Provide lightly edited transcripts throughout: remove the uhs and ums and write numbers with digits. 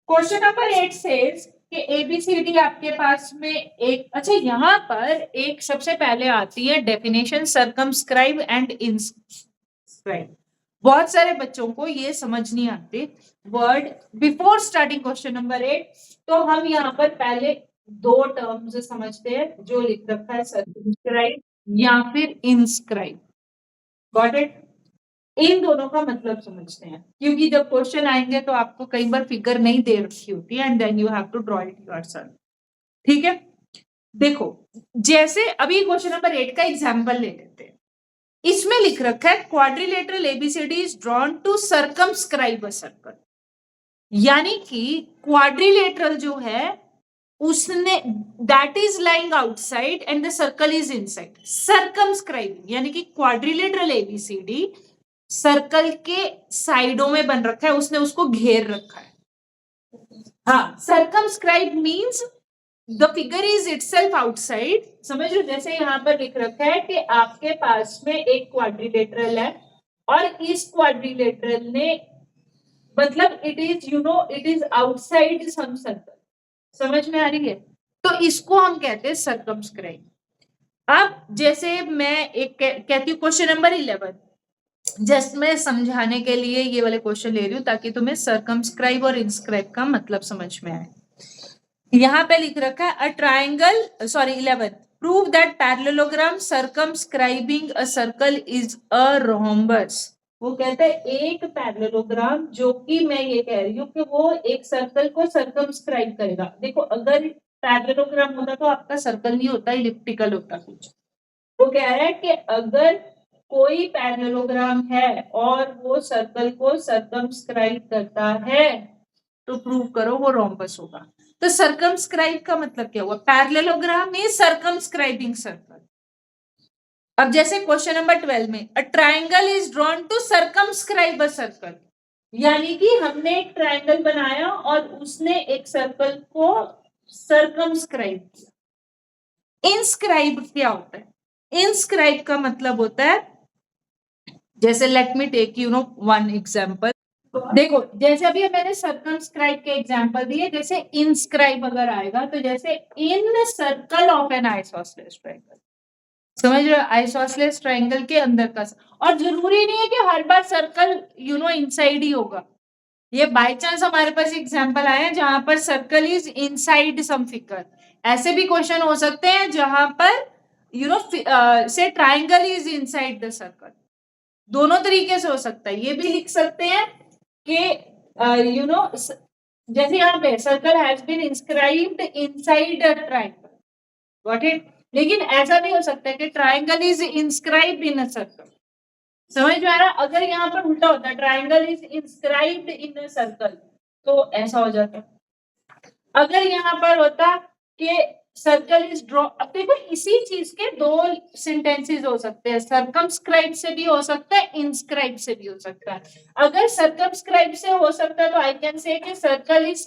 Question number 8 says कि ABCD आपके पास में एक, अच्छा यहाँ पर एक सबसे पहले आती है डेफिनेशन सर्कमस्क्राइब एंड इंस्क्राइब। बहुत सारे बच्चों को ये समझ नहीं आते word before starting question number 8। तो हम यहाँ पर पहले दो टर्म्स समझते हैं जो लिख रखा है, सर्कमस्क्राइब या फिर इंस्क्राइब। Got it? इन दोनों का मतलब समझते हैं, क्योंकि जब क्वेश्चन आएंगे तो आपको कई बार फिगर नहीं दे रखी होती है and then you have to draw it yourself. ठीक है, देखो जैसे अभी क्वेश्चन नंबर 8 का एग्जांपल ले लेते हैं। इसमें लिख रखा है quadrilateral ABCD is drawn to circumscribe a circle, यानी कि क्वाड्रिलेटरल जो है उसने that is lying outside and the circle is inside. Circumscribing यानी कि क्वाड्रिलेटरल एबीसीडी सर्कल के साइडों में बन रखा है, उसने उसको घेर रखा है। हाँ, circumscribe means the figure is itself outside. समझ लो, जैसे यहाँ पर लिख रखा है कि आपके पास में एक क्वाड्रिलेटरल है और इस क्वाड्रिलेटरल ने मतलब it is it is outside some circle. समझ में आ रही है? तो इसको हम कहते हैं सर्कमस्क्राइब। अब जैसे मैं एक कहती हूँ क्वेश्चन नंबर 11, जस्ट मैं समझाने के लिए ये वाले क्वेश्चन ले रही हूँ ताकि तुम्हें सर्कमस्क्राइब और इंस्क्राइब का मतलब समझ में आए। यहाँ पे लिख रखा है a triangle, sorry 11, prove that parallelogram circumscribing a circle is a rhombus. वो कहता है एक पैरेललोग्राम जो कि मैं ये कह रही हूँ कि वो एक सर्कल को सर्कमस्क्राइब करेगा। देखो अगर पैरेललोग्राम होता तो आपका सर्कल नहीं होता, इलिप्टिकल होता कुछ। वो कह रहा है कि अगर कोई पैरेललोग्राम है और वो सर्कल को सर्कमस्क्राइब करता है तो प्रूव करो वो रोम्बस होगा। तो सर्कमस्क्राइब का मतलब क्या हुआ? Parallelogram is circumscribing circle. अब जैसे क्वेश्चन नंबर 12 में a triangle is drawn to circumscribe a circle, यानी कि हमने एक ट्राइंगल बनाया और उसने एक सर्कल को सर्कमस्क्राइब किया। इंस्क्राइब क्या होता है? इंस्क्राइब का मतलब होता है, जैसे let me take one example. देखो जैसे अभी मैंने सर्कमस्क्राइब के एग्जांपल दिए, जैसे इंस्क्राइब अगर आएगा तो जैसे incircle of an isosceles triangle. समझ रहे हो? आइसोसेलेस ट्रायंगल के अंदर का, और जरूरी नहीं है कि हर बार सर्कल इनसाइड ही होगा। ये बाय चांस हमारे पास एग्जांपल आए हैं जहां पर circle is inside some figure. ऐसे भी क्वेश्चन हो सकते हैं जहां पर से triangle is inside the circle. दोनों तरीके से हो सकता है। ये भी लिख सकते हैं कि जैसे यहाँ पे circle has been inscribed inside a triangle. Got it? लेकिन ऐसा भी हो सकता है कि triangle is inscribed in a circle. समझ में आ रहा? अगर यहाँ पर उल्टा होता, triangle is inscribed in a circle, तो ऐसा हो जाता। अगर यहाँ पर होता कि सर्कल इज ड्रॉ, अब देखो इसी चीज के दो सेंटेंसेस हो सकते हैं, सर्कमस्क्राइब से भी हो सकता है, इंस्क्राइब से भी हो सकता है। अगर सर्कमस्क्राइब से हो सकता है तो आई कैन से कि circle is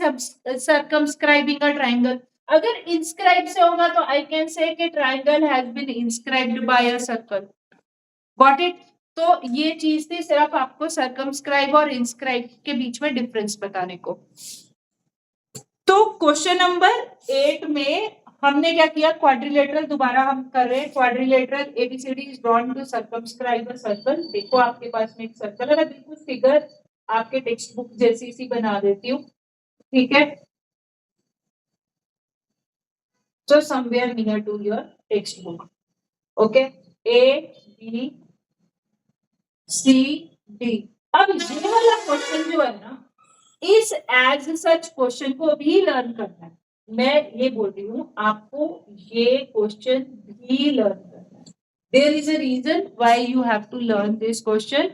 circumscribing a triangle. अगर इंस्क्राइब से होगा तो आई कैन से कि triangle has been inscribed by a circle. Got it? तो ये चीज थी सिर्फ आपको सर्कमस्क्राइब और इंस्क्राइब के बीच में डिफरेंस बताने को। तो क्वेश्चन नंबर 8 में हमने क्या किया? क्वाड्रिलेटरल दोबारा हम कर रहे हैं। Quadrilateral ABCD is drawn to circumscribe a circle. देखो आपके पास में एक सर्कल है, मैं बिल्कुल फिगर आपके टेक्स्ट बुक जैसी सी बना देती हूँ। ठीक है, so somewhere near to your textbook. Okay, A B C D। अब ये वाला क्वेश्चन जो है ना, इस एज सच क्वेश्चन को भी लर्न करना है। मैं ये बोल रही हूँ आपको ये क्वेश्चन भी लर्न करना है। There is a reason why you have to learn this question,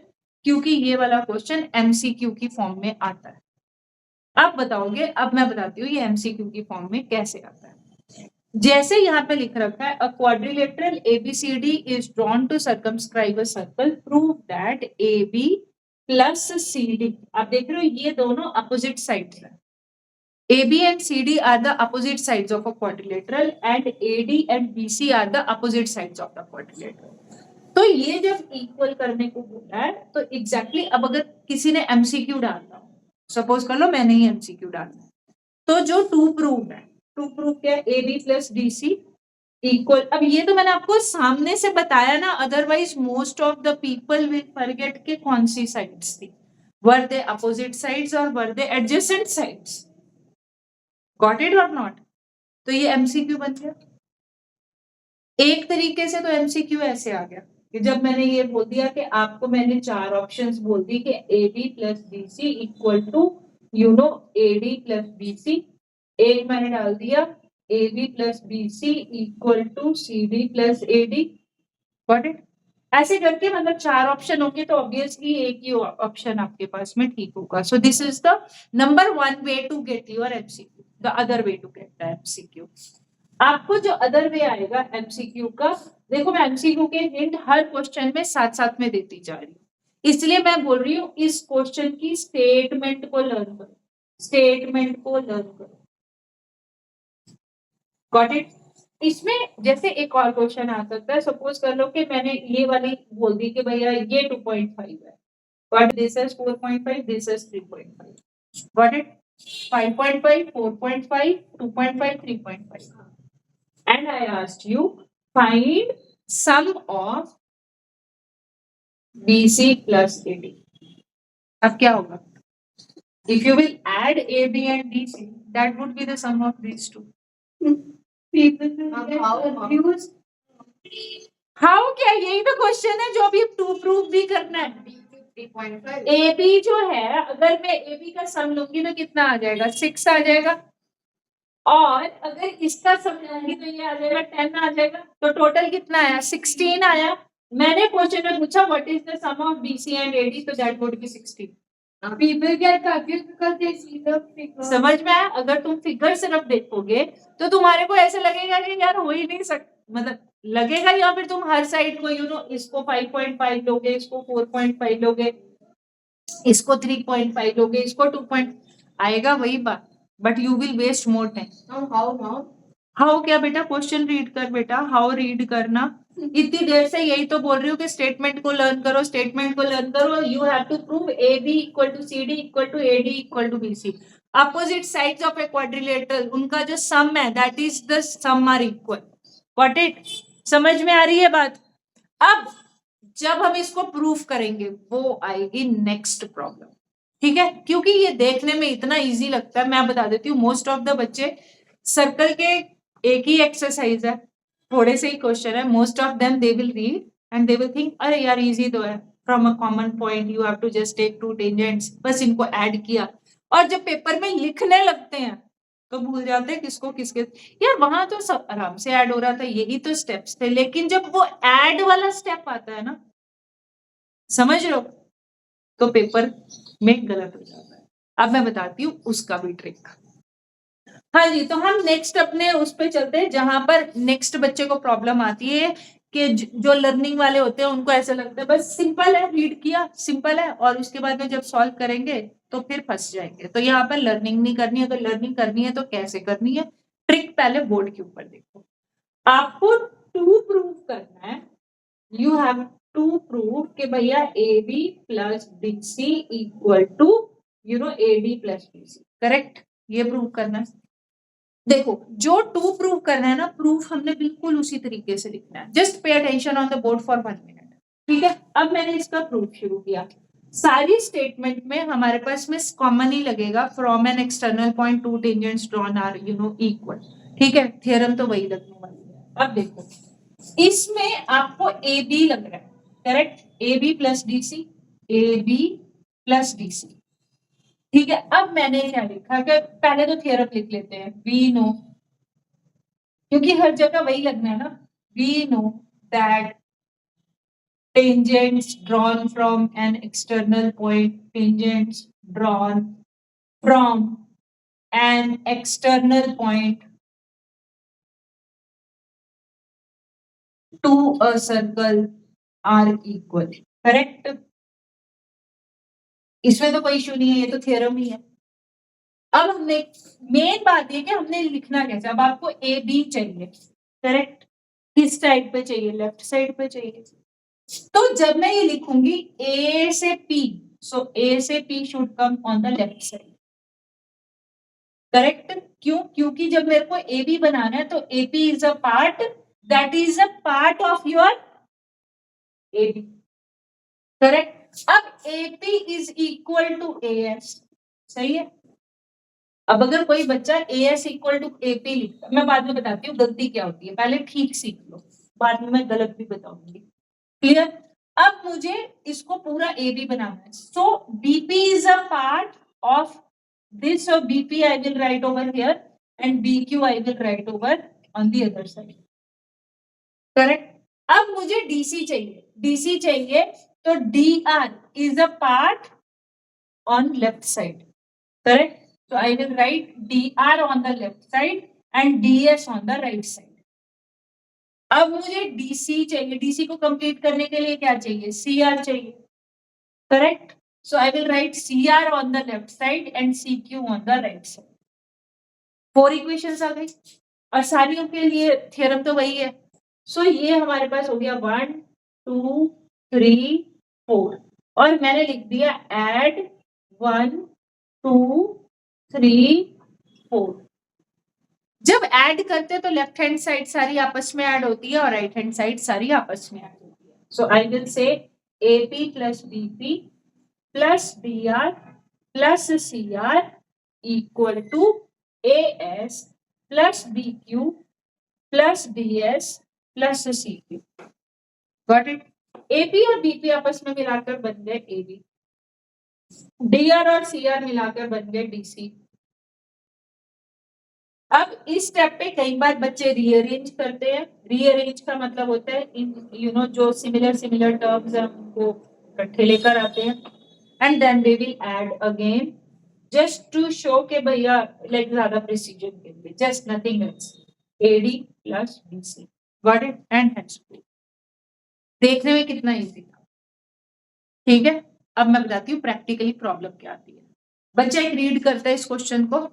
क्योंकि ये वाला क्वेश्चन एमसीक्यू की फॉर्म में आता है। आप बताओगे, अब मैं बताती हूँ ये एमसीक्यू की फॉर्म में कैसे आता है। जैसे यहाँ पे लिख रखा है a quadrilateral ABCD is drawn to circumscribe a circle, prove that AB plus CD। आप देख रहे हो ये दोनों अपोजिट साइड्स हैं। AB and CD are the opposite sides of a quadrilateral and AD and BC are the opposite sides of the quadrilateral। तो ये जब इक्वल करने को बोला है तो एग्जैक्टली अब अगर किसी ने एमसीक्यू डालना हो, सपोज कर लो मैंने ही एमसीक्यू डालना है, तो जो टू प्रूफ है, टू प्रूफ क्या है, A B plus D C equal, अब ये तो मैंने आपको सामने से बताया ना, otherwise most of the people will forget के कौन सी साइड्स थी, वर दे अपोजिट साइड्स और वर दे एडजेसेंट साइड्स, गॉट इट और नॉट। तो ये एमसीक्यू बन गया। एक तरीके से तो एमसीक्यू ऐसे आ गया कि जब मैंने ये बोल दिया कि आपको मैंने चार ऑप्शंस बोल दी कि A B plus B C equal to you know A D plus B C, एक मैंने डाल दिया A B plus B C equal to C D plus A D, got it. ऐसे करके मतलब चार ऑप्शन होंगे तो ऑब्वियसली एक ही ऑप्शन आपके पास में ठीक होगा। So this is the number one way to get your MCQ. The other way to get the MCQ, आपको जो अदर वे आएगा एमसीक्यू का, देखो मैं एमसीक्यू के हिंट हर क्वेश्चन में साथ साथ में देती जा रही हूँ, इसलिए मैं बोल रही हूँ इस क्वेश्चन की स्टेटमेंट को लर्न करो, स्टेटमेंट को लर्न करो, गॉट इट। इसमें जैसे एक और क्वेश्चन आ सकता है, सपोज कर लो कि मैंने ये वाली बोल दी कि भैया ये 2.5 है, but this is 4.5, this is 3.5, got it. 5.5, 4.5, 2.5, 3.5, and I asked you find sum of BC plus AD. अब क्या होगा? If you will add AB and DC, that would be the sum of these two. People will get confused. How क्या, यही तो question है जो अभी to proof भी करना है। AB जो है, अगर मैं AB का सम लूंगी तो कितना आ जाएगा? 6 आ जाएगा, और अगर इसका सम लूंगी तो ये आ जाएगा 10 आ जाएगा, तो टोटल कितना आया? 16 आया। मैंने क्वेश्चन में पूछा what is the sum of BC and AD, तो that would be 16। People get confused because they see the figure. समझ में आया? अगर तुम फिगर सिर्फ देखोगे तो तुम्हारे को ऐसे लगेगा कि यार हो ही नहीं सकता, मतलब लगेगा, या फिर तुम हर साइड को इसको 5.5 लोगे, इसको 4.5 लोगे, इसको 3.5 लोगे, इसको 2. आएगा वही बात, but you will waste more time. How क्या बेटा? क्वेश्चन रीड कर बेटा, हाउ रीड करना। इतनी देर से यही तो बोल रही हूँ कि स्टेटमेंट को लर्न करो, स्टेटमेंट को लर्न करो। You have to prove A B equal to C D equal to A D equal to B C. Opposite sides of a quadrilateral, उनका जो सम है that is the sum are equal, got it. समझ में आ रही है बात? अब जब हम इसको प्रूफ करेंगे वो आएगी नेक्स्ट प्रॉब्लम, ठीक है, क्योंकि ये देखने में इतना इजी लगता है। मैं बता देती हूँ, मोस्ट ऑफ द बच्चे सर्कल के एक ही एक्सरसाइज है, थोड़े से ही क्वेश्चन है, most of them they will read and they will think अरे यार इजी तो है, from a common point you have to just take 2 tangents, बस इनको ऐड किया। और जब पेपर में लिखने लगते हैं तो भूल जाते हैं किसको किसके, यार वहां तो सब आराम से ऐड हो रहा था, यही तो स्टेप्स थे, लेकिन जब वो ऐड वाला स्टेप आता है ना, समझ लो, तो पेपर में गलत हो जाता है। अब मैं बताती हूँ उसका भी ट्रिक। हाँ जी, तो हम नेक्स्ट अपने उस पे चलते हैं जहां पर नेक्स्ट बच्चे को प्रॉब्लम आती है कि जो लर्निंग वाले होते हैं उनको ऐसा लगता है बस सिंपल है, रीड किया सिंपल है, और उसके बाद में जब सॉल्व करेंगे तो फिर फंस जाएंगे। तो यहाँ पर लर्निंग नहीं करनी है, अगर लर्निंग करनी है तो कैसे करनी है, ट्रिक पहले बोर्ड के ऊपर देखो। आपको टू प्रूव करना है, यू हैव टू प्रूव कि भैया A B plus B C equal to A D plus B C, correct, ये प्रूव करना है। देखो जो टू प्रूव करना है ना, प्रूफ हमने बिल्कुल उसी तरीके से लिखना है, just pay attention on the board for 1 minute, ठीक है। अब मैंने इसका प्रूफ शुरू किया, सारी स्टेटमेंट में हमारे पास में कॉमन ही लगेगा, from an external point two tangents drawn are equal, ठीक है, थ्योरम तो वही लगने वाली है। अब देखो इसमें आपको ए बी लग रहा है, correct, A B plus D C, A B plus D C, ठीक है। अब मैंने क्या लिखा कि पहले तो थ्योरम लिख लेते हैं, वी नो, क्योंकि हर जगह वही लगना है ना, we know that tangents drawn from an external point, tangents drawn from an external point to a circle are equal, correct। इसमें तो कोई इशू नहीं है, ये तो थ्योरम ही है। अब हमने मेन बात ये कि हमने लिखना कैसे, अब आपको ए बी चाहिए, करेक्ट, किस साइड पे चाहिए, लेफ्ट साइड पे चाहिए। तो जब मैं ये लिखूंगी ए से पी, सो ए से P should come on the left side, correct? क्यों? क्योंकि जब मेरे को ए बी बनाना है तो AP is a part, that is a part of your A B, correct? अब AP is equal to A S, सही है? अब अगर कोई बच्चा A S equal to AP लिखता, मैं बाद में बताती हूँ गलती क्या होती है, पहले ठीक सीख लो, बाद में मैं गलत भी बताऊंगी। क्लियर? अब मुझे इसको पूरा ए बी बनाना है, so BP is a part of this, so BP I will write over here and BQ I will write over on the other side, correct? अब मुझे DC चाहिए, DC चाहिए तो DR is a part on left side, correct? So I will write DR on the left side and DS on the right side. अब मुझे DC चाहिए, DC को complete करने के लिए क्या चाहिए? CR चाहिए, correct? So I will write CR on the left side and CQ on the right side. 4 equations आ गई और सारियों के लिए थ्योरम तो वही है। सो ये हमारे पास हो गया 1 2 3 4 और मैंने लिख दिया ऐड 1 2 3 4। जब ऐड करते तो लेफ्ट हैंड साइड सारी आपस में ऐड होती है और राइट हैंड साइड सारी आपस में ऐड होती है। So I will say AP plus BP plus DR plus CR equal to AS plus BQ plus DS plus CQ। Got it? AP और BP आपस में मिलाकर बन गए AB, DR और CR मिलाकर बन गए DC। अब इस स्टेप पे कई बार बच्चे रीअरेंज करते हैं। रीअरेंज का मतलब होता है इन जो सिमिलर टर्म्स हैं उनको इकट्ठे लेकर आते हैं and then they will add again just to show के भैया लाइक ज्यादा प्रिसीजन के लिए, just nothing else, AD plus BC। Got it? And hence देखने में कितना इजी था, ठीक है? अब मैं बताती हूँ प्रैक्टिकली प्रॉब्लम क्या आती है। बच्चा एक रीड करता है इस क्वेश्चन को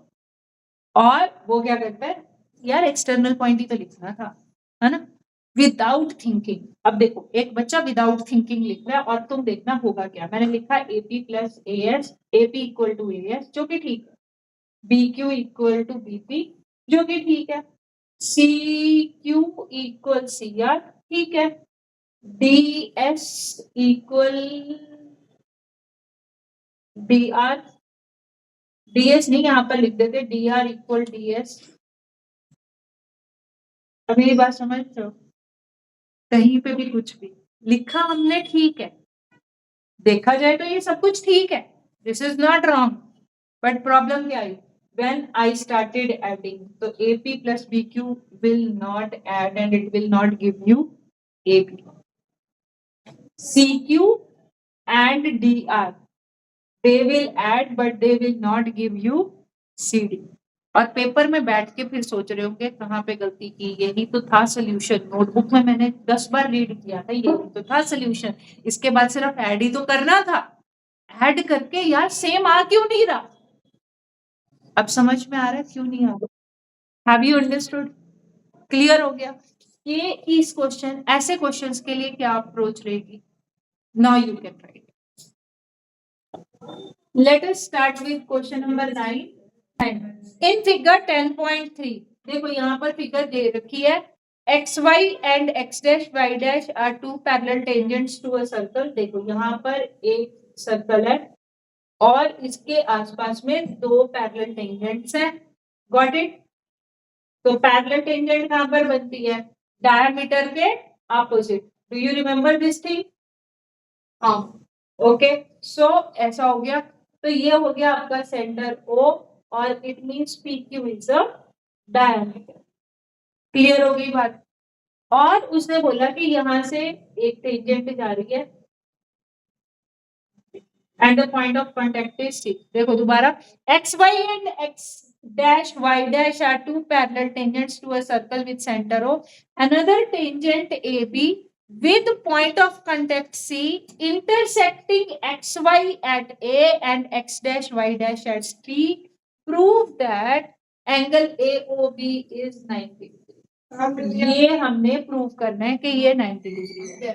और वो क्या करता है, यार एक्सटर्नल पॉइंट ही तो लिखना था, है ना? Without thinking. अब देखो एक बच्चा विदाउट थिंकिंग लिख रहा है और तुम देखना होगा क्या। मैंने लिखा AP plus AS, AP equal to AS जो कि ठीक है, BQ इक्वल टू BP जो कि ठीक है, CQ इक्वल CR ठीक है, DS इक्वल DR, DS नहीं यहाँ पर लिख देते DR इक्वल DS। अब मेरी बात समझ रहे हो? कहीं पे भी कुछ भी लिखा हमने ठीक है, देखा जाए तो ये सब कुछ ठीक है, this is not wrong, but problem क्या आई? when I started adding, so AP plus BQ will not add and it will not give you AB. CQ and DR they will add but they will not give you CD. और paper में बैठ के फिर सोच रहे होंगे कहाँ पे गलती की, यही तो था सोल्यूशन, नोटबुक में मैंने 10 बार रीड किया था, यही तो था सोल्यूशन, इसके बाद सिर्फ ऐड ही तो करना था, ऐड करके यार सेम आ क्यों नहीं रहा? अब समझ में आ रहा है क्यों नहीं आ रहा? Have you understood? क्लियर हो गया? ये इस क्वेश्चन, ऐसे क्वेश्चंस के लिए क्या अप्रोच रहेगी? Now you can write. Let us start with question number 9। In figure 10.3 देखो यहाँ पर फिगर दे रखी है, XY and X dash Y dash are two parallel tangents to a circle। देखो यहाँ पर एक सर्कल है और इसके आसपास में दो पैरेलल टेंजेंट्स हैं। Got it? तो पैरेलल टेंजेंट कहां पर बनती है? डायमीटर के opposite. Do you remember this thing? हाँ, ओके। सो ऐसा हो गया, तो ये हो गया आपका सेंटर O और it means PQ is a diameter. Clear हो गई बात? और उसने बोला कि यहां से एक टेंजेंट जा रही है and the point of contact is C। देखो दोबारा, XY and X dash Y dash are two parallel tangents to a circle with center O। Another tangent AB with point of contact C intersecting XY at A and X dash Y dash at T prove that angle AOB is 90 degree। ये हमने prove करना है कि ये 90 degree है।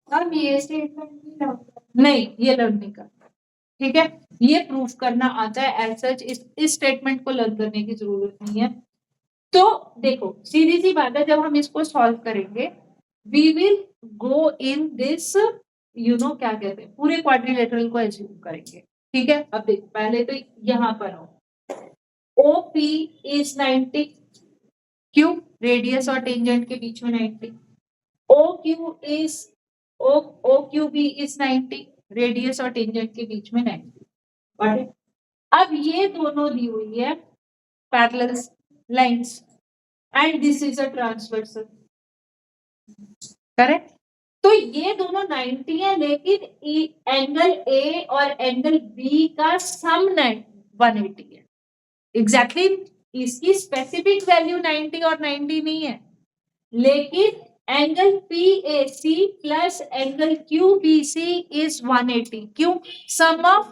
अब ये statement नहीं, ये लर्न नहीं करना, ठीक है, ये प्रूफ करना आता है। एज सच इस स्टेटमेंट को लर्न करने की जरूरत नहीं है। तो देखो सीधी सी बात है, जब हम इसको सॉल्व करेंगे we will go in this क्या कहते हैं, पूरे क्वाड्रिलेटरल को एज्यूम करेंगे। ठीक है, अब देखो पहले तो यहां पर हो OP इज 90, क्यों? रेडियस और टेंजेंट के बीच में 90। OQ is OQB is 90, radius और टेंजेंट के बीच में 90। अब ये दोनों दी हुई है parallel lines and this is a transversal, correct? तो ये दोनों 90 है, लेकिन एंगल ए और एंगल बी का सम 180 है। एग्जैक्टली इसकी स्पेसिफिक वैल्यू 90 और 90 नहीं है, लेकिन angle PAC plus angle QBC is 180। क्यों? सम ऑफ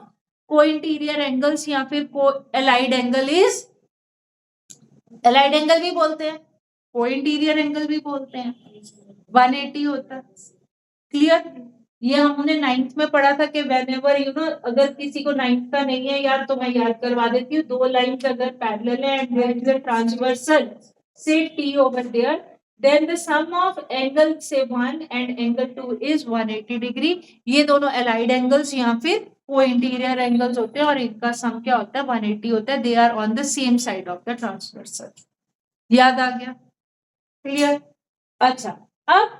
कोइंटीरियर एंगल्स या फिर allied angle is, allied angle भी बोलते हैं, कोइंटीरियर एंगल भी बोलते हैं, 180 होता है। क्लियर? ये हमने 9th में पढ़ा था कि whenever अगर किसी को 9th का नहीं है यार तो मैं याद करवा देती हूँ, दो लाइंस अगर पैरेलल है and there is a transversal से T over there, then the sum of angle say 1 and angle 2 is 180 degree. ये दोनों एलाइड एंगल्स या फिर को इंटीरियर एंगल्स होते हैं और इनका सम क्या होता है? 180 होता है। They are on the same side of the transversal. याद आ गया? क्लियर? अच्छा, अब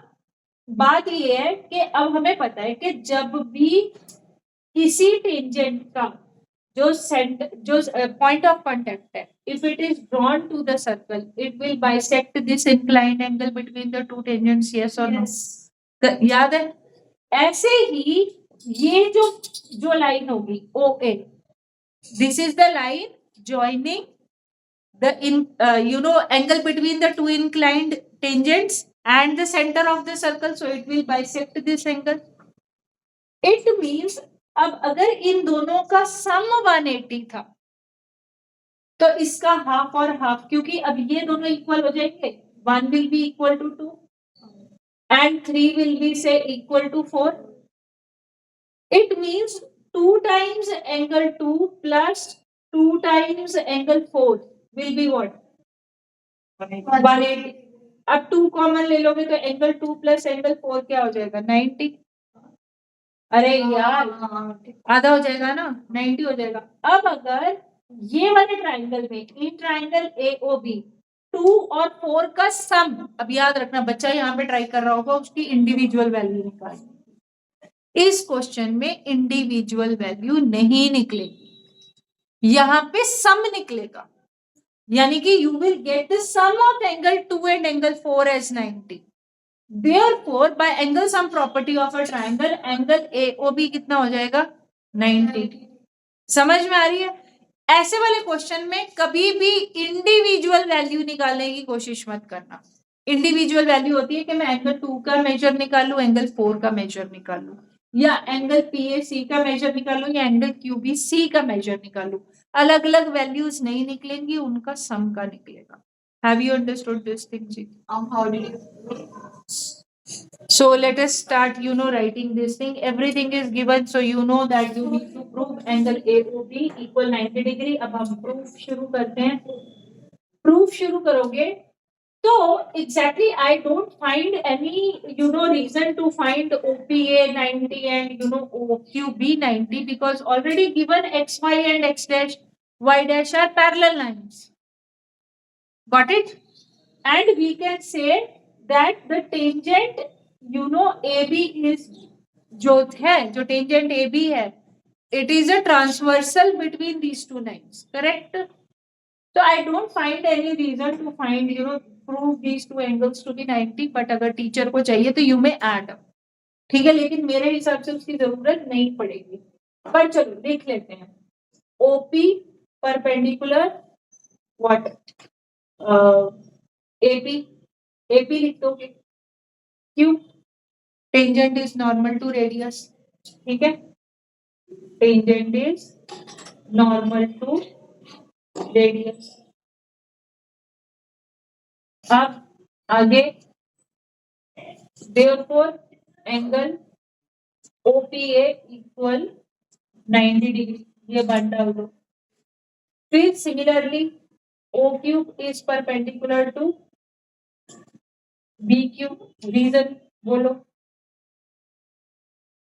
बात ये है कि अब हमें पता है कि जब भी किसी टेंजेंट का जो पॉइंट ऑफ कांटेक्ट है, if it is drawn to the circle it will bisect this inclined angle between the two tangents, yes और नो? याद है? ऐसे ही ये जो लाइन होगी OA, this is the line joining the angle between the two inclined tangents and the center of the circle, so it will bisect this angle. It means अब अगर इन दोनों का सम 180 था तो इसका हाफ और हाफ, क्योंकि अब ये दोनों इक्वल हो जाएंगे, 1 will be equal to 2 and 3 will be say equal to 4. It means 2 times angle 2 plus 2 times angle 4 will be what? 180। अब 2 कॉमन ले लोगे तो एंगल 2 प्लस एंगल 4 क्या हो जाएगा? 90। अरे यार आधा हो जाएगा ना, 90 हो जाएगा। अब अगर ये वाले ट्राइंगल में इन ट्राइंगल AOB 2 और 4 का सम, अब याद रखना बच्चा यहाँ पे ट्राई कर रहा होगा उसकी इंडिविजुअल वैल्यू निकालनी। इस क्वेश्चन में इंडिविजुअल वैल्यू नहीं निकलेगी, यहाँ पे सम निकलेगा, यानी कि you will get the sum of angle 2 and angle 4 as 90. Therefore, by angle sum property of a triangle, angle AOB कितना हो जाएगा? 90। समझ में आ रही है? ऐसे वाले क्वेश्चन में कभी भी इंडिविजुअल वैल्यू निकालने की कोशिश मत करना। इंडिविजुअल वैल्यू होती है कि मैं एंगल 2 का मेजर निकालू, एंगल 4 का मेजर निकालू, या एंगल PAC का मेजर निकालू, या एंगल QBC का मेजर निकालू। अलग अलग वैल्यूज नहीं निकलेंगी, उनका सम का निकलेगा। Have you understood this thing, ji? How did you? So let us start, writing this thing. Everything is given, so you know that you need to prove angle AOB equal 90 degree. अब हम proof शुरू करते हैं। Proof शुरू करोगे तो exactly I don't find any reason to find OPA 90 and OQB 90 because already given XY and X dash Y dash are parallel lines. Got it? And we can say that the tangent AB is जो tangent AB है, it is a transversal between these two lines, correct? So I don't find any reason to find prove these two angles to be 90, but अगर teacher को चाहिए तो you may add, ठीक है, लेकिन मेरे हिसाब से उसकी जरूरत नहीं पड़ेगी। पर चलो देख लेते हैं। OP परपेंडिकुलर व्हाट AP लिख दोगे, क्यों? Tangent is normal to radius, ठीक है, tangent is normal to radius. अब आगे therefore angle OPA equal 90 degree, ये वन डाल दो। फिर similarly O Q is perpendicular to B Q, reason बोलो।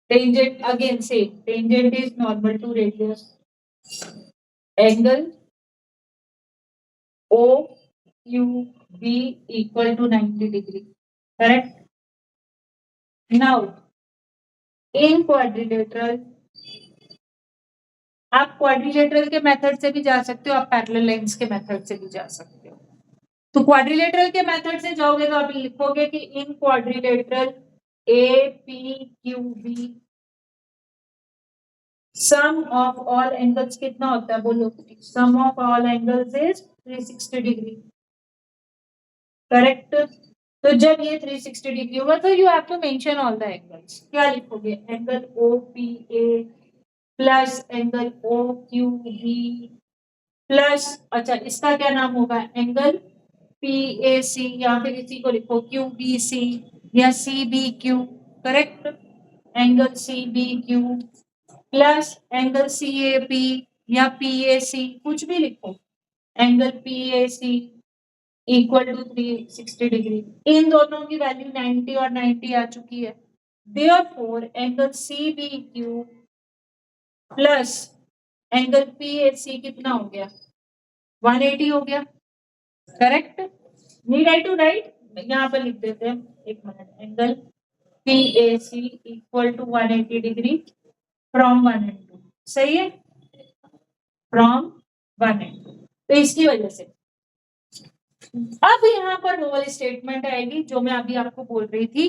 टेंजेंट अगेन से tangent is normal to radius, angle O Q B equal to 90 degree, correct. Now in quadrilateral, आप quadrilateral के method से भी जा सकते हो, आप पैरेलल लाइंस के मेथड से भी जा सकते हो। तो क्वाड्रिलेटरल के मेथड से जाओगे तो आप लिखोगे कि in quadrilateral A P Q B sum of all angles कितना होता है बोलो। Sum of all angles is 360 degree, correct. तो जब ये 360 डिग्री होगा तो you have to mention all the angles. क्या लिखोगे, angle O P A plus angle O Q B plus, अच्छा इसका क्या नाम होगा, एंगल पी ए सी, या फिर इसी को लिखो क्यू बी सी या C B Q, correct. Angle C B Q plus angle C A P या पी ए सी, कुछ भी लिखो, angle P A C equal to 360 degree. इन दोनों की वैल्यू 90 और 90 आ चुकी है। Therefore angle C B Q plus angle P A C कितना हो गया, 180 हो गया, correct. Need I to write, यहाँ पर लिख देते हैं, एक minute, angle P A C equal to 180 degree from 1 and 2, सही है, फ्रॉम 1 एंड 2। तो इसकी वजह से अब यहाँ पर वो वाली स्टेटमेंट आएगी जो मैं अभी आपको बोल रही थी।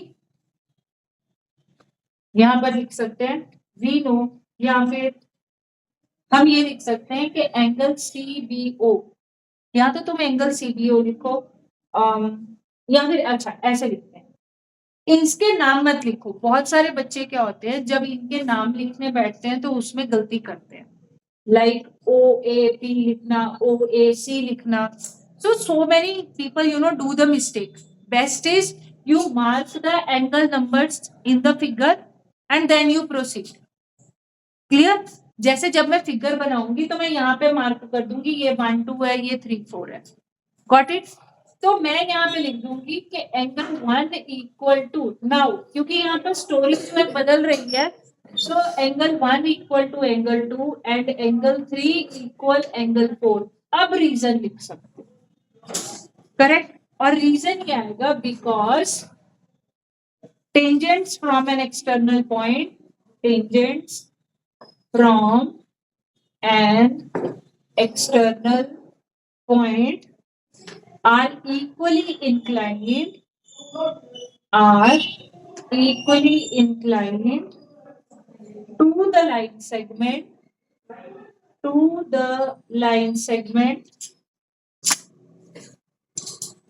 यहाँ पर लिख सकते हैं वी नो, या फिर हम ये लिख सकते हैं कि एंगल सी बी ओ, या तो तुम एंगल सी बी ओ लिखो, या फिर अच्छा ऐसे लिखते हैं, इसके नाम मत लिखो। बहुत सारे बच्चे क्या होते हैं, जब इनके नाम लिखने बैठते हैं तो उसमें गलती करते हैं, लाइक ओ ए पी लिखना, ओ ए सी लिखना। So many people do the mistake. Best is you mark the angle numbers in the figure and then you proceed. Clear? जैसे जब मैं फिगर बनाऊंगी तो मैं यहाँ पे मार्क कर दूंगी ये 1 2 है, ये 3 4 है, गॉट इट। तो मैं यहाँ पे लिख दूंगी कि एंगल 1 इक्वल टू, नाउ क्योंकि यहाँ पर स्टोरी जो है बदल रही है, so angle 1 equal to angle 2 and angle 3 equal angle 4। अब रीजन लिख सकते हो, करेक्ट। और रीजन क्या आएगा, because tangents from an external point, tangents from an external point are equally inclined, are equally inclined to the line segment, to the line segment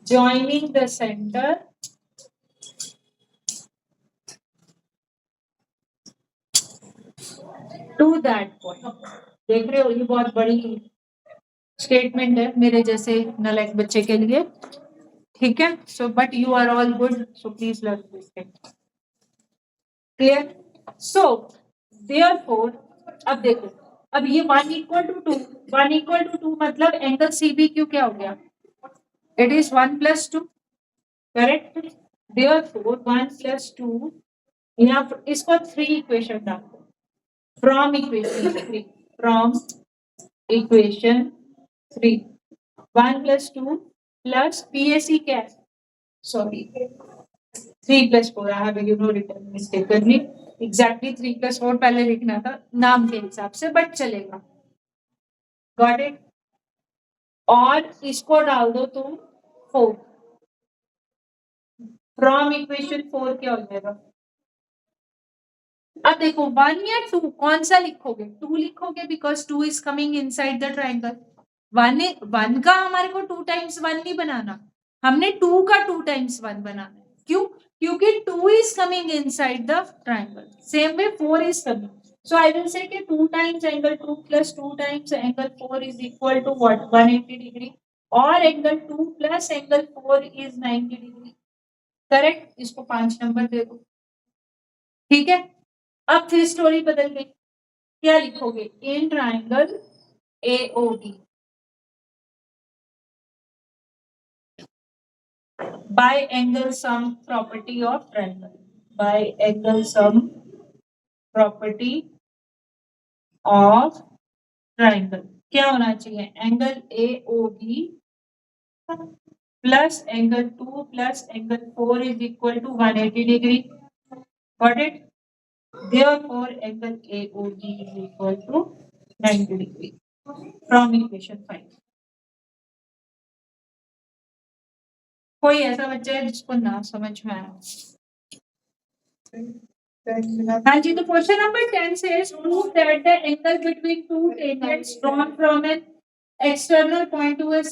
joining the center to that point। देख रहे हो, ये बहुत बड़ी statement है मेरे जैसे नालायक बच्चे के लिए, ठीक है। So but you are all good, so please learn this thing, clear. So therefore अब देखो, अब ये 1 इक्वल टू 2, 1 इक्वल टू 2 मतलब एंगल सी बी क्यू क्या हो गया, it is 1 plus 2, correct. Therefore 1 plus 2, यहाँ इसको 3 इक्वेशन डालो, from equation 3, from equation 3 1 plus 2 plus P A C क्या है, sorry 3 plus 4, I have return mistakenly, exactly 3 plus 4 पहले लिखना था नाम के हिसाब से, बट चलेगा, गॉट इट। और इसको डाल दो तुम 4, फ्रॉम इक्वेशन 4 क्या हो जाएगा। अब देखो 1 या 2 कौन सा लिखोगे, 2 लिखोगे because 2 is coming inside the triangle. 1 का हमारे को 2 टाइम्स 1 नहीं बनाना, हमने 2 का 2 टाइम्स 1 बनाना है, क्यों, क्योंकि 2 is coming inside the triangle, same way 4 is coming, so I will say कि 2 times angle 2 plus 2 times angle 4 is equal to what, 180 degree, और angle 2 plus angle 4 is 90 degree, correct. इसको 5 number दे दो, ठीक है। अब फिर स्टोरी बदल गई, क्या लिखोगे? In triangle AOB by angle sum property of triangle, by angle sum property of triangle क्या होना चाहिए? Angle AOB plus angle 2 plus angle 4 is equal to 180 degree. Got it? Therefore, angle AOB is equal to 90 degree from equation 5. कोई ऐसा बच्चा है जिसको ना समझ में आया? हाँ जी, तो question number 10 says prove that the angle between two tangents drawn from an external point to a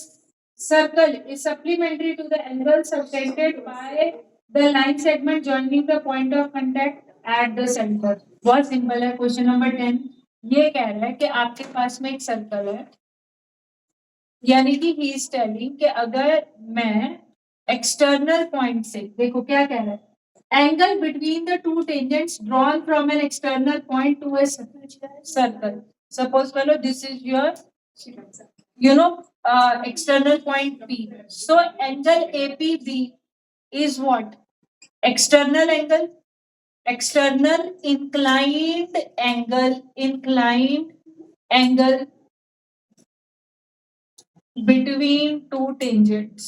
circle is supplementary to the angle subtended by the line segment joining the point of contact at the center. बहुत simple है question number 10. ये कह रहा है कि आपके पास में एक सर्कल है, यानी कि ही इज टेलिंग कि अगर मैं एक्सटर्नल पॉइंट से, देखो क्या कह रहा है, angle between the two tangents drawn from an external point to a circle. Suppose fellow, this is your, external point P. So angle APB is what? External angle, external inclined angle between two tangents.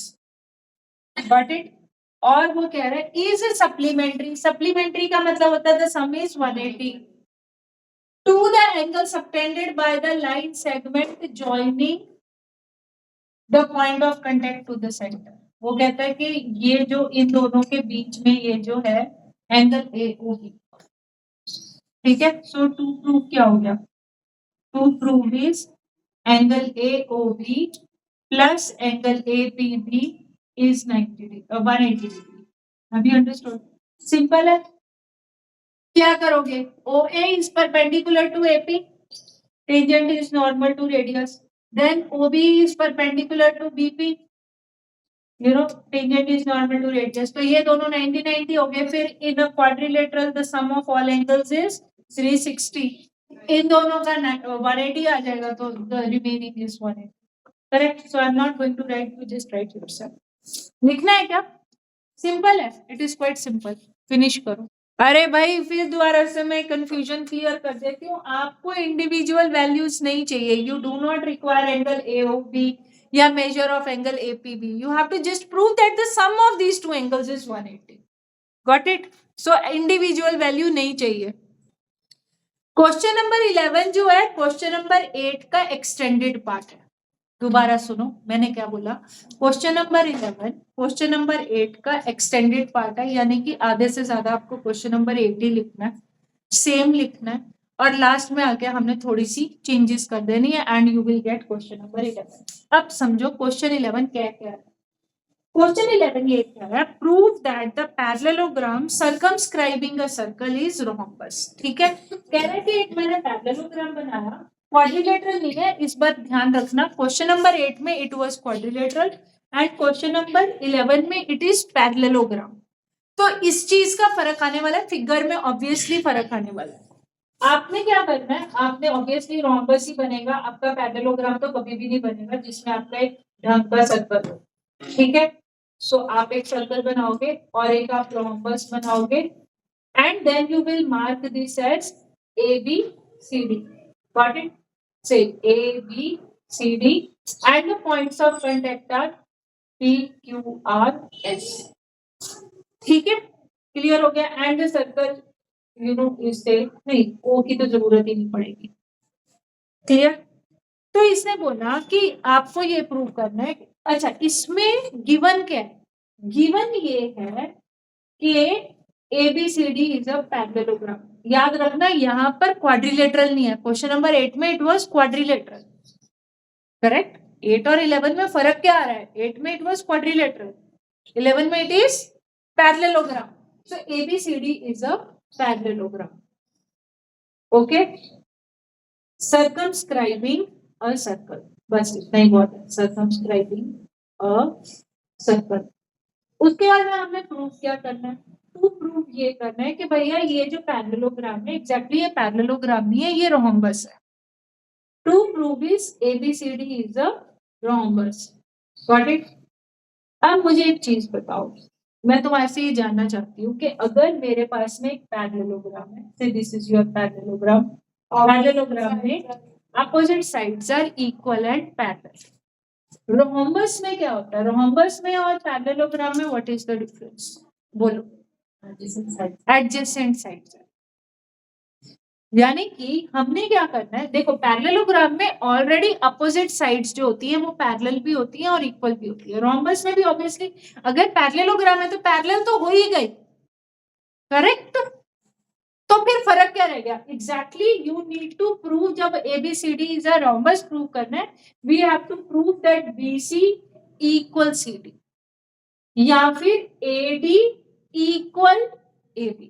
Got it? और वो कह रहा है is supplementary का मतलब होता है the sum is 180 to the angle subtended by the line segment joining the point of contact to the centre. वो कहता है कि ये जो इन दोनों के बीच में ये जो है एंगल AOB. ठीक है, सो टू प्रूव क्या हो गया? To prove is angle AOB plus angle APB is 180 degree. Have you understood? Simple है. क्या करोगे? OA is perpendicular to AP. Tangent is normal to radius. Then OB is perpendicular to BP. Tangent is normal to radius. तो ये दोनों 90-90 हो गए. फिर in a quadrilateral the sum of all angles is 360. इन दोनों का 180 आ जाएगा, तो the remaining is 180. Correct? So I'm not going to write. You just write yourself. लिखना है क्या? सिंपल है, it is quite simple. Finish करो. अरे भाई फिर दोबारा से मैं कंफ्यूजन क्लियर कर देती हूँ. आपको इंडिविजुअल वैल्यूज नहीं चाहिए. You do not require angle AOB या measure of angle APB. You have to just prove that the sum of these two angles is 180. Got it? So individual value नहीं चाहिए. Question number 11 जो है question number 8 का extended part है. दोबारा सुनो मैंने क्या बोला. क्वेश्चन नंबर 11 क्वेश्चन नंबर 8 का एक्सटेंडेड पार्ट है, यानी कि आधे से ज्यादा आपको क्वेश्चन नंबर 8 ही लिखना है, सेम लिखना है, और लास्ट में आके हमने थोड़ी सी चेंजेस कर देनी है and you will get question number 11. अब समझो क्वेश्चन 11 क्या क्या है. क्वेश्चन 11 ये क्या है? Prove that the parallelogram circumscribing a circle is rhombus. ठीक है, कह रहे कि एक मैंने पैरेललोग्राम बनाया, क्वाड्रिलेटरल नहीं है. इस बार ध्यान रखना, क्वेश्चन नंबर 8 में it was quadrilateral and question number 11 में इट इज पैरेललोग्राम. तो इस चीज का फर्क आने वाला है, फिगर में ऑब्वियसली फर्क आने वाला है. आपने क्या करना है? आपने ऑब्वियसली रोम्बस ही बनेगा, आपका पैरेललोग्राम तो कभी भी नहीं बनेगा जिसमें आपका एक ढंग का सर्कल हो. ठीक है, सो आप एक सर्कल बनाओगे और एक आप रोम्बस बनाओगे and then you will mark this as ABCD. Got it? Say ABCD and the points of contact are PQRS. ठीक है, क्लियर हो गया. एंड द सर्कल इससे नहीं, O की तो जरूरत ही नहीं पड़ेगी. क्लियर? तो इसने बोला कि आपको ये प्रूव करना है. अच्छा, इसमें गिवन क्या है? गिवन ये है कि ABCD इज अ पैरेललोग्राम. याद रखना यहाँ पर क्वाड्रिलेटरल नहीं है. क्वेश्चन नंबर 8 में इट वाज क्वाड्रिलेटरल. करेक्ट? 8 और 11 में फर्क क्या आ रहा है? 8 में इट वाज क्वाड्रिलेटरल, 11 में it is parallelogram. So ABCD is a parallelogram. Okay, circumscribing a circle. बस इतना ही बहुत है, सर्कमस्क्राइबिंग अ सर्कल. उसके बाद में हमें प्रूफ क्या करना है? टू प्रूव ये करना है कि भैया ये जो पैरेललोग्राम है एग्जैक्टली ये पैरेललोग्राम नहीं है, ये रोम्बस है। To prove is ABCD is a rhombus. Got it? अब मुझे एक चीज बताओ, मैं तुम्हारे से ये जानना चाहती हूँ कि अगर मेरे पास में एक पैरेललोग्राम है, say this is your parallelogram, parallelogram में opposite sides are equal and parallel. Rhombus में क्या होता है? रोम्बस में और पैरेललोग्राम में व्हाट इज द डिफरेंस? बोलो। Adjacent sides. यानी कि हमने क्या करना है, देखो पैरेललोग्राम में ऑलरेडी अपोजिट साइड्स जो होती है वो पैरेलल भी होती है और इक्वल भी होती है। रोम्बस में भी ऑब्वियसली अगर पैरेललोग्राम है तो पैरेलल तो हो ही गई, करेक्ट? तो फिर फर्क क्या रह गया? Exactly you need to prove, जब ABCD is a rhombus prove करना है, we have to prove that BC equal CD या फिर AD इक्वल AB।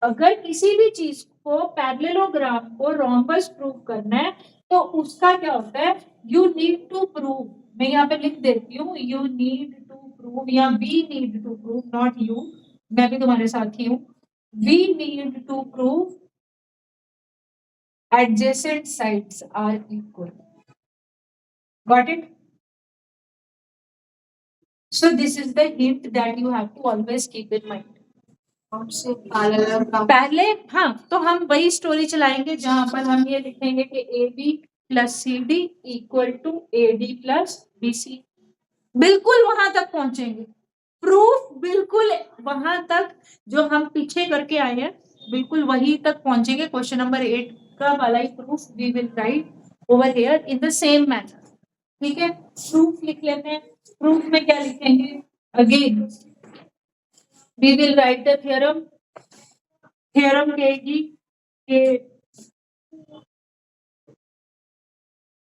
अगर किसी भी चीज को पैरेललोग्राम को रोम्बस प्रूव करना है तो उसका क्या होता है? यू नीड टू प्रूव, मैं यहाँ पे लिख देती हूँ, यू नीड टू प्रूव या we need to prove, not you, मैं भी तुम्हारे साथ ही हूँ, we need to prove adjacent sides are equal. Got it? So this is the hint that you have to always keep in mind. पहले हाँ, तो हम वही स्टोरी चलाएंगे जहां पर हम ये लिखेंगे कि AB plus CD equal to AD plus BC। बिल्कुल वहां तक पहुंचेंगे, प्रूफ बिल्कुल वहां तक जो हम पीछे करके आए हैं बिल्कुल वही तक पहुंचेंगे। क्वेश्चन नंबर 8 का वाला ही proof we will write over here in the same manner. ठीक है, प्रूफ लिख लेते हैं। प्रूफ में क्या लिखेंगे? Again we will write the theorem. Theorem कहेगी कि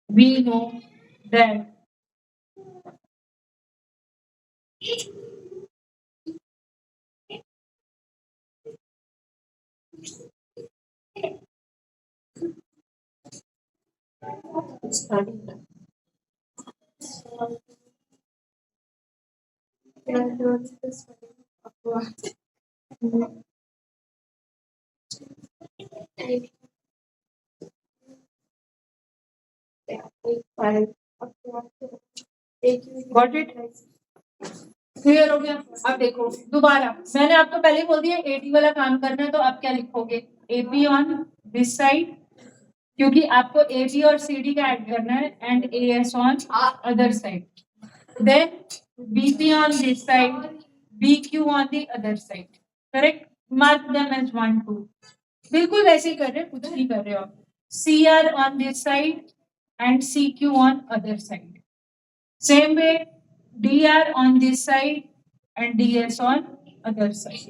we know that Got it? Clear हो गया? अब देखो दोबारा, मैंने आपको पहले बोल दिया AD वाला काम करना है, तो आप क्या लिखोगे? AB ऑन दिस साइड, क्योंकि आपको AB और CD का ऐड करना है, and AS on other side, then BC on this side, BQ on the other side. Correct? Mark them as 1 2। बिल्कुल वैसे ही कर रहे, कुछ नहीं कर रहे हो आप। CR on this side and CQ on other side. Same way, DR on this side and DS on other side.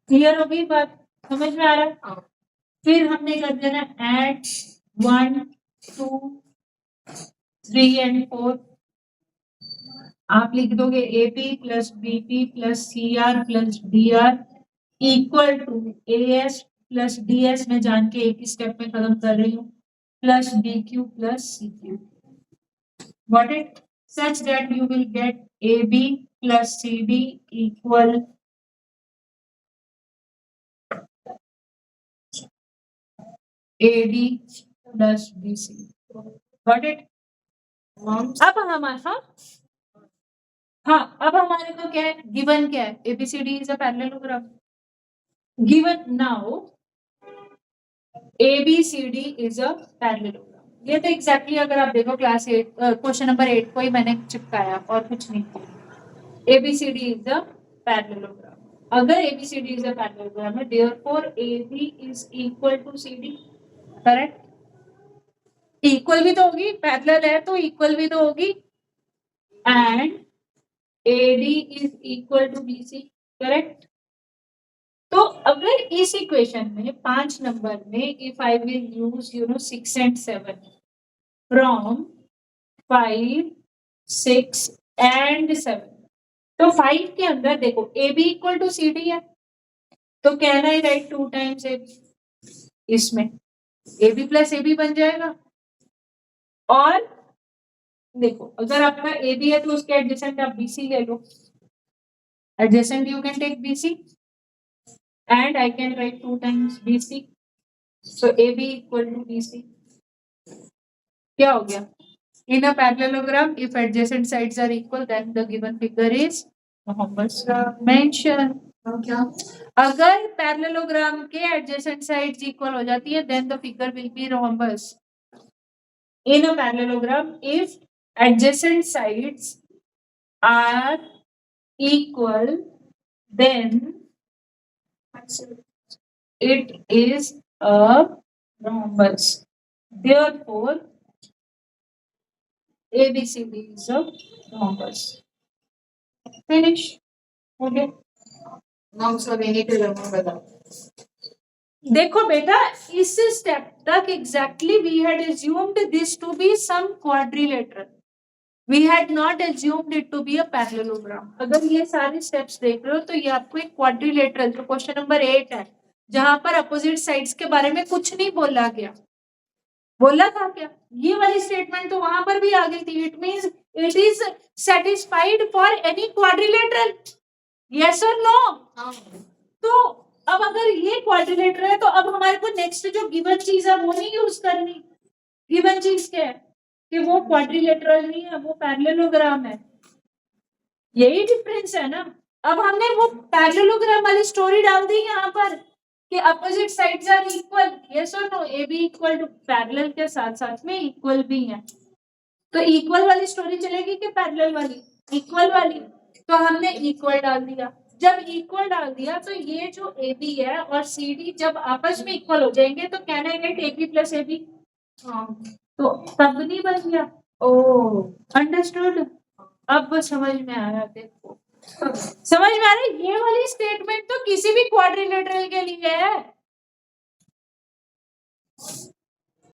Clear हो गई बात? समझ में आ रहा है? फिर हमने कर देना add 1 2 3 and 4। आप लिख दोगे AP plus BP plus CR plus DR equal to AS plus DS, में जान के एक ही स्टेप में खत्म कर रही हूँ, plus BQ plus CQ। Got it? Such that you will get AB plus CD equal AD plus BC. Got it? अब हमारा अब हमारे को क्या है? गिवन क्या है? ABCD is a parallelogram. Given now ABCD is a parallelogram. ये तो एग्जैक्टली अगर आप देखो क्लास 8 क्वेश्चन नंबर 8 को ही मैंने चिपकाया और कुछ नहीं किया। ABCD is a parallelogram. अगर ABCD is a parallelogram है, therefore AB is equal to CD. Correct? Equal भी तो होगी, पैरेलल है तो इक्वल भी तो होगी, and AD is equal to BC. Correct? तो अगर इस इक्वेशन में 5 नंबर में if I will use 6 and 7 from 5 6 and 7, तो 5 के अंदर देखो AB इक्वल टू CD है, तो can I right 2 times AB? इसमें AB प्लस AB बन जाएगा। और देखो अगर आपका AB है तो उसके एडजेसेंट आप BC ले लो, Adjacent you can take BC and I can write 2 times BC. So AB equal to BC. क्या हो गया? In a parallelogram, if adjacent sides are equal, then the given figure is rhombus mention. क्या? अगर parallelogram के adjacent sides equal हो जाती है, then the figure will be rhombus. In a parallelogram, if adjacent sides are equal, then it is a rhombus. Therefore, ABCD is a rhombus. Finish. Okay. Now, so we need to remember that. देखो बेटा, इस step तक exactly we had assumed this to be some quadrilateral. We had not assumed it to be a parallelogram. अगर ये सारे steps देख रहे हो तो ये आपको एक क्वाड्रिलेटरल जो क्वेश्चन नंबर 8 है जहां पर अपोजिट साइड्स के बारे में कुछ नहीं बोला गया, बोला था क्या? ये वाली स्टेटमेंट तो वहां पर भी आ गई थी. It means it is satisfied for any quadrilateral. Yes और नो? तो अब अगर ये क्वाड्रिलेटरल है तो अब हमारे को नेक्स्ट जो गिवन चीज है वो नहीं यूज करनी. गिवन चीज क्या है कि वो क्वाड्रिलेटरल नहीं है, वो पैरेललोग्राम है. यही डिफरेंस है ना. अब हमने वो पैरेललोग्राम वाली स्टोरी डाल दी यहाँ पर कि opposite sides are equal. Yes और no? A B equal to parallel के साथ साथ में इक्वल भी है. तो इक्वल वाली स्टोरी चलेगी कि पैरेलल वाली? इक्वल वाली. तो हमने इक्वल डाल दिया. जब इक्वल डाल दिया तो ये जो ए बी है और सी डी जब आपस में इक्वल हो जाएंगे तो can I get A B plus A B? तो तब नहीं बन गया. Oh, understood. अब समझ में आ रहा. देखो समझ में आ रहा है. ये वाली स्टेटमेंट तो किसी भी क्वाड्रिलेटरल के लिए है.